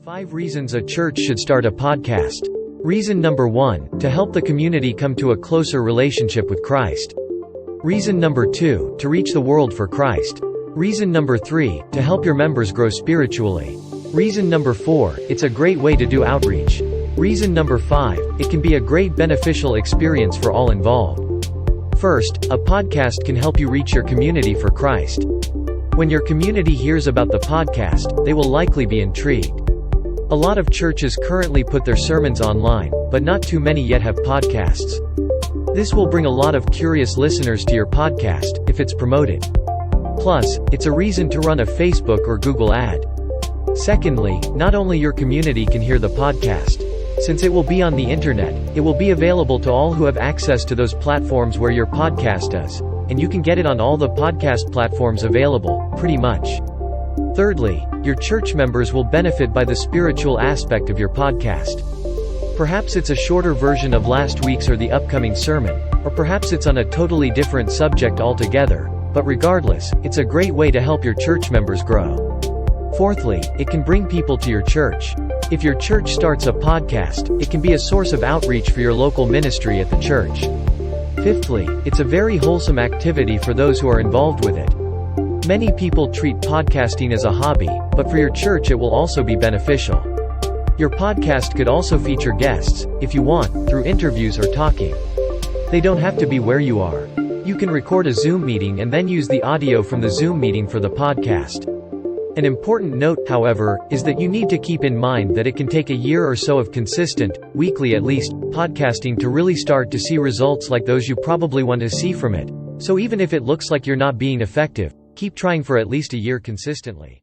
5 reasons a church should start a podcast. Reason number 1, to help the community come to a closer relationship with Christ. Reason number 2, to reach the world for Christ. Reason number 3, to help your members grow spiritually. Reason number 4, it's a great way to do outreach. Reason number 5, it can be a great beneficial experience for all involved. First, a podcast can help you reach your community for Christ. When your community hears about the podcast, they will likely be intrigued. A lot of churches currently put their sermons online, but not too many yet have podcasts. This will bring a lot of curious listeners to your podcast, if it's promoted. Plus, it's a reason to run a Facebook or Google ad. Secondly, not only your community can hear the podcast. Since it will be on the internet, it will be available to all who have access to those platforms where your podcast is, and you can get it on all the podcast platforms available, pretty much. Thirdly, your church members will benefit by the spiritual aspect of your podcast. Perhaps it's a shorter version of last week's or the upcoming sermon, or perhaps it's on a totally different subject altogether, but regardless, it's a great way to help your church members grow. Fourthly, it can bring people to your church. If your church starts a podcast, it can be a source of outreach for your local ministry at the church. Fifthly, it's a very wholesome activity for those who are involved with it. Many people treat podcasting as a hobby, but for your church it will also be beneficial. Your podcast could also feature guests, if you want, through interviews or talking. They don't have to be where you are. You can record a Zoom meeting and then use the audio from the Zoom meeting for the podcast. An important note, however, is that you need to keep in mind that it can take a year or so of consistent, weekly at least, podcasting to really start to see results like those you probably want to see from it. So even if it looks like you're not being effective, keep trying for at least a year consistently.